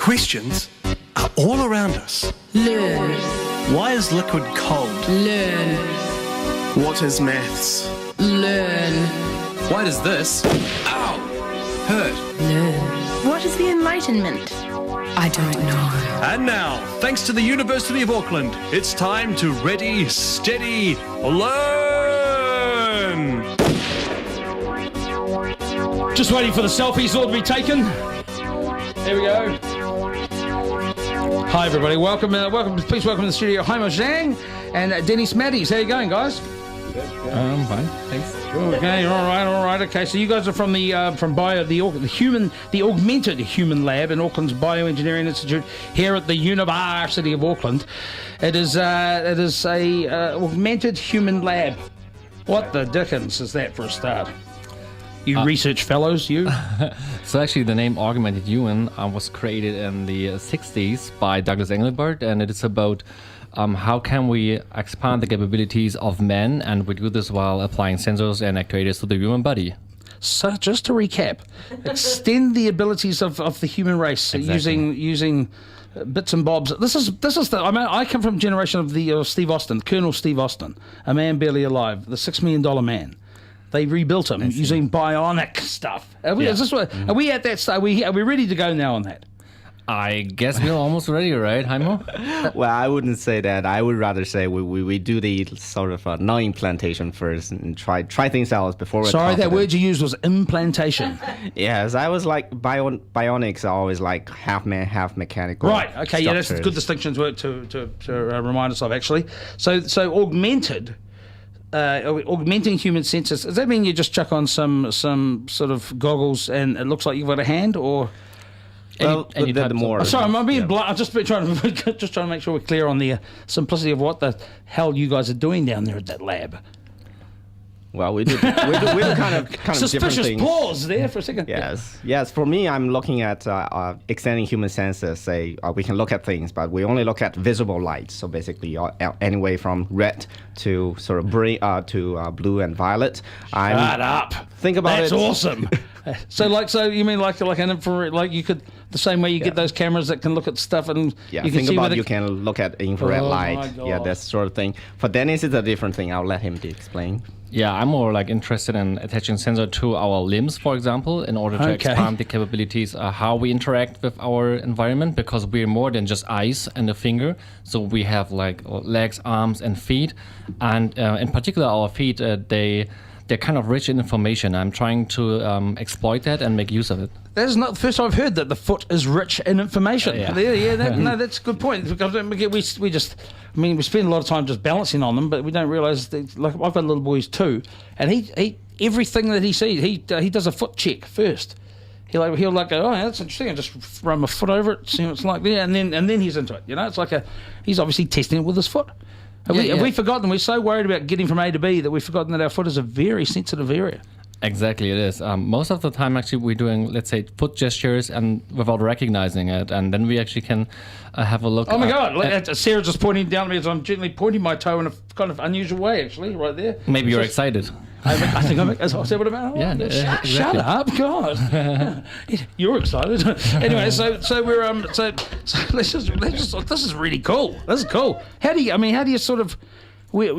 Questions are all around us. Learn. Why is liquid cold? Learn. What is maths? Learn. Why does this, ow, hurt? Learn. What is the Enlightenment? I don't know. And now, thanks to the University of Auckland, it's time to ready, steady, learn! Just waiting for the selfies all to be taken. Here we go. Hi everybody, welcome, please welcome to the studio Haimo, Zhang and Denys, Matthies. How you going, guys? Fine, thanks. Okay, all right. Okay, so you guys are from the Augmented Human Lab in Auckland's Bioengineering Institute here at the University of Auckland. It is a Augmented Human Lab. What the dickens is that for a start? You research fellows, you? So actually the name Augmented Human was created in the 60s by Douglas Engelbart, and it is about how can we expand the capabilities of men, and we do this while applying sensors and actuators to the human body. So just to recap, extend the abilities of the human race using bits and bobs. This is I come from a generation of Steve Austin, Colonel Steve Austin, a man barely alive, the $6 million man. They rebuilt him using bionic stuff. Are we at that stage? Are we ready to go now on that? I guess we're almost ready, right, Haimo? Well, I wouldn't say that. I would rather say we do the sort of non-implantation first and try things out before we're Sorry, confident. that word you used was implantation. Yes, I was like, bionics are always like half man, half mechanical. Right, okay, yeah, that's a good distinction to remind us of, actually. So augmenting human senses, does that mean you just chuck on some sort of goggles and it looks like you've got a hand, or... Well, the more... sorry, I'm being blunt. I'm just trying to make sure we're clear on the simplicity of what the hell you guys are doing down there at that lab. Well, we do kind of different Suspicious things. Pause there for a second. Yes. For me, I'm looking at extending human senses. Say we can look at things, but we only look at visible light. So basically, anyway from red to sort of blue and violet. Shut up. Think about That's it. awesome. So you mean like an infrared, like you could, the same way you get those cameras that can look at stuff and you can think see about you can look at infrared light. Yeah, that sort of thing. For Denys, it's a different thing. I'll let him explain. Yeah, I'm more like interested in attaching sensor to our limbs, for example, in order to expand the capabilities, how we interact with our environment, because we're more than just eyes and a finger. So we have like legs, arms, and feet, and in particular our feet, they're kind of rich in information. I'm trying to exploit that and make use of it. That is not the first I've heard that the foot is rich in information. No, that's a good point. Because we spend a lot of time just balancing on them, but we don't realise that, like, I've got little boys too, and he everything that he sees, he does a foot check first. He'll go, oh, that's interesting. I just run my foot over it, see what it's like there, and then he's into it. You know, it's like he's obviously testing it with his foot. Have we forgotten? We're so worried about getting from A to B that we've forgotten that our foot is a very sensitive area. Exactly, it is. Most of the time, actually, we're doing, let's say, foot gestures and without recognizing it, and then we actually can have a look. Oh my God! Sarah's just pointing down at me as I'm gently pointing my toe in a kind of unusual way, actually, right there. Maybe you're excited. I think I'm. Is that what about? Yeah. Exactly. Shut up, God! You're excited. Anyway, so we're let's just this is really cool. This is cool. How do you sort of? So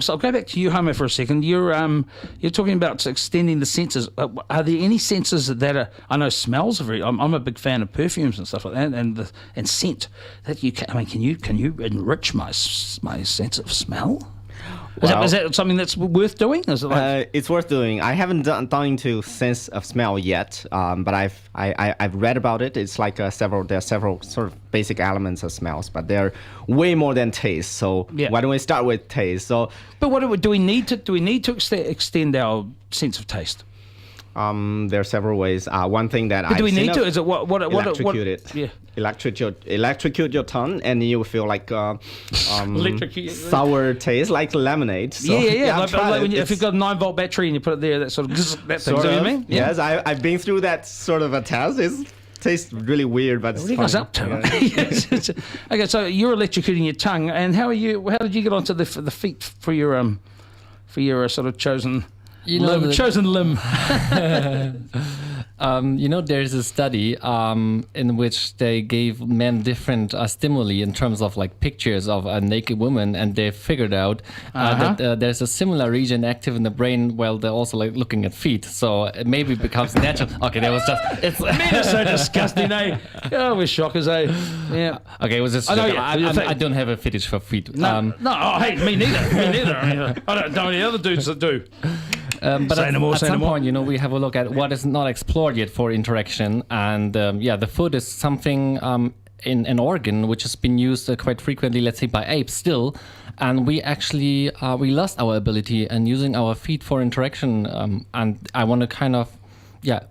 I'll go back to you, Haimo, for a second. You're talking about extending the senses. Are there any senses that are? I know smells are very. I'm a big fan of perfumes and stuff like that, and scent. That you can. Can you enrich my sense of smell? Is that something that's worth doing? Is it like... It's worth doing. I haven't done into sense of smell yet, but I've read about it. It's like there are several sort of basic elements of smells, but they're way more than taste. So why don't we start with taste? So, but do we need to extend our sense of taste? There are several ways. One thing that do we need to? Is it what electrocute it? Yeah. Electrocute your tongue, and you will feel like sour taste, like lemonade. So, Like if you've got a 9-volt battery and you put it there, that sort of that thing. Is that what you mean? Yes, I've been through that sort of a test. It tastes really weird, but it's fun. What up to it? Okay, so you're electrocuting your tongue, and how did you get onto the feet for your sort of chosen limb? There's a study in which they gave men different stimuli in terms of like pictures of a naked woman, and they figured out that there's a similar region active in the brain while they're also like looking at feet. So it maybe becomes natural. Okay, that was just Men are so disgusting, eh? Oh, we're shockers, eh? Yeah. Okay, it was just. I don't have a fetish for feet. No, hey, me neither. I don't know any other dudes that do. But at some point, we have a look at what is not explored yet for interaction, and the foot is something in an organ which has been used quite frequently, let's say by apes still, and we actually we lost our ability in using our feet for interaction, and I want to kind of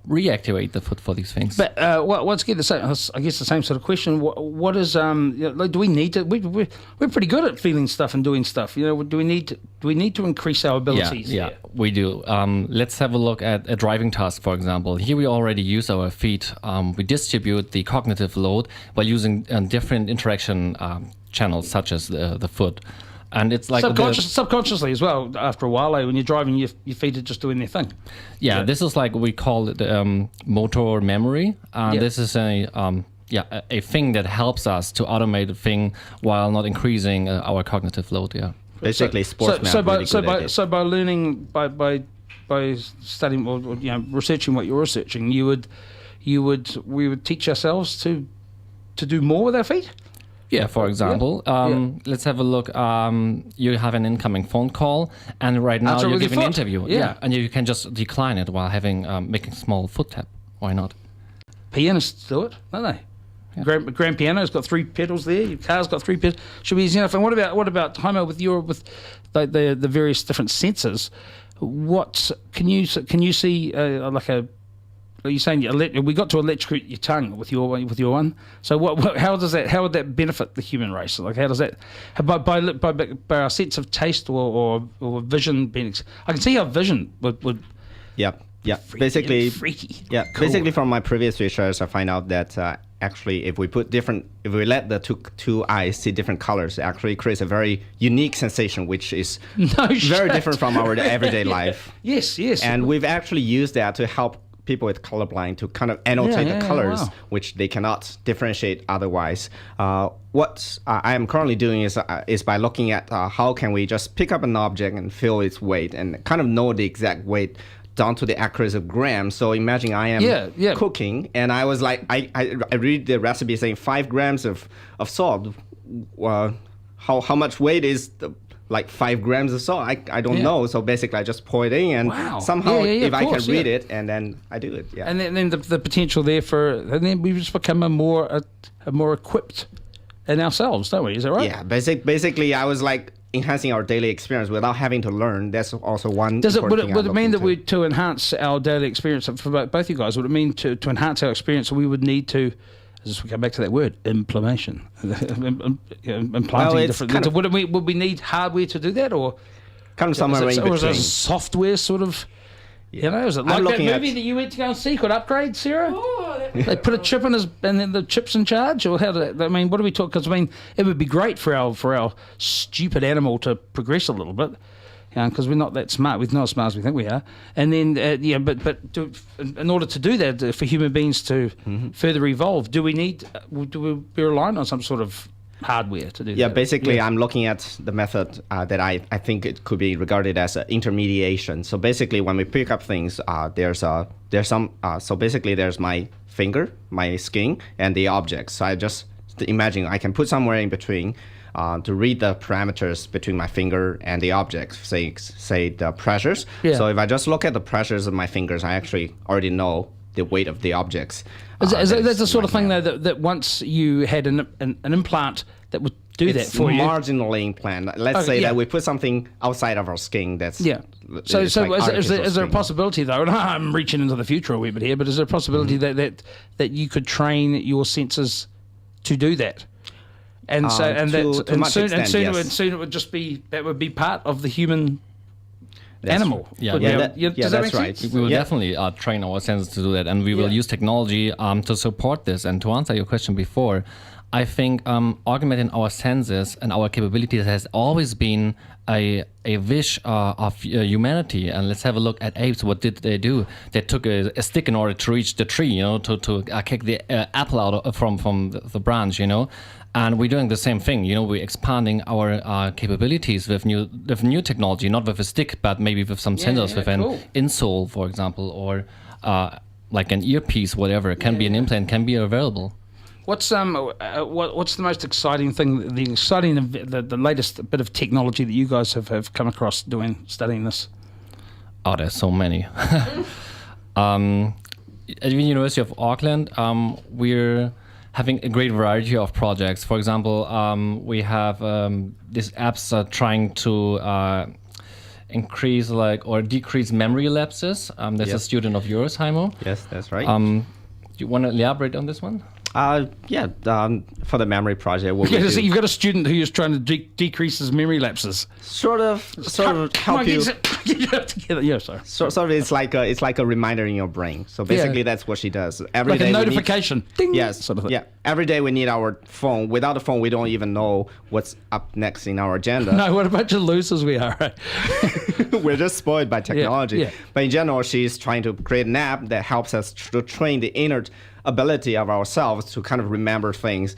reactivate the foot for these things. But once again, I guess the same sort of question. What is like? Do we need to? We're pretty good at feeling stuff and doing stuff. Do we need to increase our abilities? Yeah, we do. Let's have a look at a driving task, for example. Here we already use our feet. We distribute the cognitive load by using different interaction channels, such as the foot. And it's like subconsciously as well. After a while, when you're driving, your feet are just doing their thing. Yeah, this is like we call it motor memory. This is a thing that helps us to automate a thing while not increasing our cognitive load. Yeah, basically sports. So by learning by studying or researching what you're researching, we would teach ourselves to do more with our feet. Yeah, for example, let's have a look. You have an incoming phone call, and right now you're giving an interview. Yeah, and you can just decline it while making a small foot tap. Why not? Pianists do it, don't they? Yeah. Grand piano's got 3 pedals there. Your car's got 3 pedals. Should be easy enough. And what about Haimo with the various different sensors? What can you see like a? Are you saying we got to electrocute your tongue with your one? So how would that benefit the human race? Like how does that by our sense of taste or vision being? I can see how vision would. Yeah. Freaky. Yeah. Cool. Basically, from my previous research, I find out that actually, if we let the two eyes see different colors, it actually creates a very unique sensation, which is very different from our everyday life. Yes. And we've actually used that to help people with colorblind to kind of annotate the colors, which they cannot differentiate otherwise. What I am currently doing is by looking at how can we just pick up an object and feel its weight and kind of know the exact weight down to the accuracy of grams. So imagine I am cooking, and I was like, I read the recipe saying 5 grams of salt. How much weight is like 5 grams of salt? I don't know. So basically, I just pour it in, and somehow, if I can read it, and then I do it. Yeah. And then the potential there and then we just become a more equipped in ourselves, don't we? Is that right? Yeah. Basically, I was like enhancing our daily experience without having to learn. That's also one. Would it mean that to enhance our daily experience for both you guys? Would it mean to enhance our experience, we would need to? As we come back to that word, implementation, implanting different. Would we need hardware to do that, or kind of somewhere in between? Or is it software sort of? Is it like that movie that you went to go and see called Upgrade, Sarah? Oh, they put a chip in and then the chip's in charge, or how did that? I mean, what do we talk? Because it would be great for our stupid animal to progress a little bit. Because we're not that smart. We're not as smart as we think we are. And then, in order to do that, for human beings to further evolve, do we be relying on some sort of hardware to do that? Yeah, basically, I'm looking at the method that I think it could be regarded as intermediation. So basically, when we pick up things, there's some. So basically, there's my finger, my skin, and the object. So I just imagine I can put somewhere in between. To read the parameters between my finger and the object, say the pressures. Yeah. So if I just look at the pressures of my fingers, I actually already know the weight of the objects. That's the sort of thing though that once you had an implant that would do that for you. Marginally implant. Let's say that we put something outside of our skin. That's So is there a possibility though? And I'm reaching into the future a wee bit here, but is there a possibility that you could train your senses to do that? And soon it would just be part of the human animal. Does that make sense? We will definitely train our senses to do that, and we will use technology to support this. And to answer your question before, I think augmenting our senses and our capabilities has always been a wish of humanity. And let's have a look at apes. What did they do? They took a stick in order to reach the tree, to kick the apple out from the branch, And we're doing the same thing, we're expanding our capabilities with new technology, not with a stick, but maybe with some sensors, with an insole, for example, or like an earpiece, whatever. It can be an implant, can be a wearable. What's the most exciting thing? The latest bit of technology that you guys have come across studying this? Oh, there's so many. At the University of Auckland, we're having a great variety of projects. For example, we have these apps trying to increase or decrease memory lapses. There's a student of yours, Haimo. Yes, that's right. Do you want to elaborate on this one? For the memory project, you've got a student who is trying to decrease his memory lapses. Sort of help you. Get it together. Yeah, sorry. Sort of, it's like a reminder in your brain. So basically, that's what she does every like day. A notification. Ding. Yes. Sort of thing. Yeah. Every day we need our phone. Without the phone, we don't even know what's up next in our agenda. No, what a bunch of losers we are. Right? We're just spoiled by technology. Yeah. But in general, she's trying to create an app that helps us to train the inner ability of ourselves to kind of remember things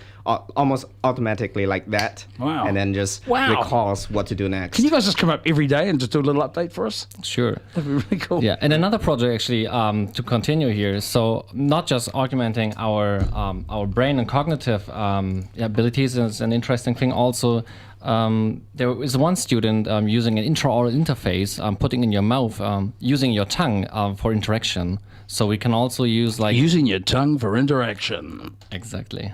almost automatically like that. Wow. And then just recalls what to do next. Can you guys just come up every day and just do a little update for us? Sure. That'd be really cool. Yeah, and another project actually to continue here. So not just augmenting our brain and cognitive abilities is an interesting thing. Also, there is one student using an intraoral interface, putting in your mouth, using your tongue for interaction. So we can also use using your tongue for interaction. Exactly.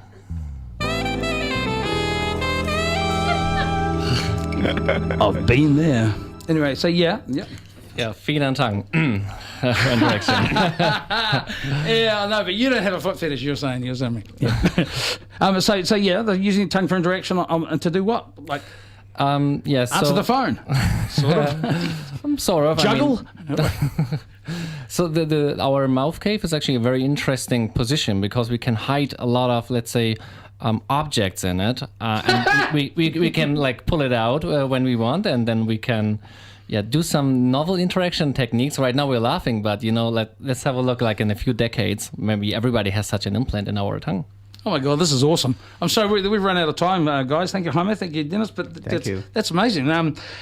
I've been there. Anyway, so yeah. Yeah, feet and tongue interaction. Yeah, I know, but you don't have a foot fetish. You're saying. Yeah. So yeah, they're using tongue for interaction and to do what? Like. Answer the phone. Sort of. Juggle. So our mouth cave is actually a very interesting position because we can hide a lot of, let's say, objects in it, and we can pull it out when we want, and then we can do some novel interaction techniques. Right now we're laughing, but let's have a look. In a few decades, maybe everybody has such an implant in our tongue. Oh my God, this is awesome. I'm sorry we've run out of time, guys. Thank you, Haimo. Thank you, Denys. But that's amazing.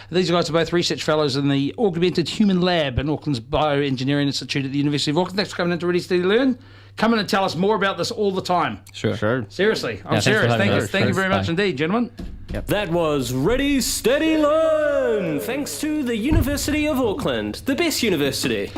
These guys are both research fellows in the Augmented Human Lab in Auckland's Bioengineering Institute at the University of Auckland. Thanks for coming in to Ready Steady Learn. Come in and tell us more about this all the time. Sure. Seriously, I'm serious. Thank you very much indeed, gentlemen. Yep. That was Ready Steady Learn. Thanks to the University of Auckland, the best university.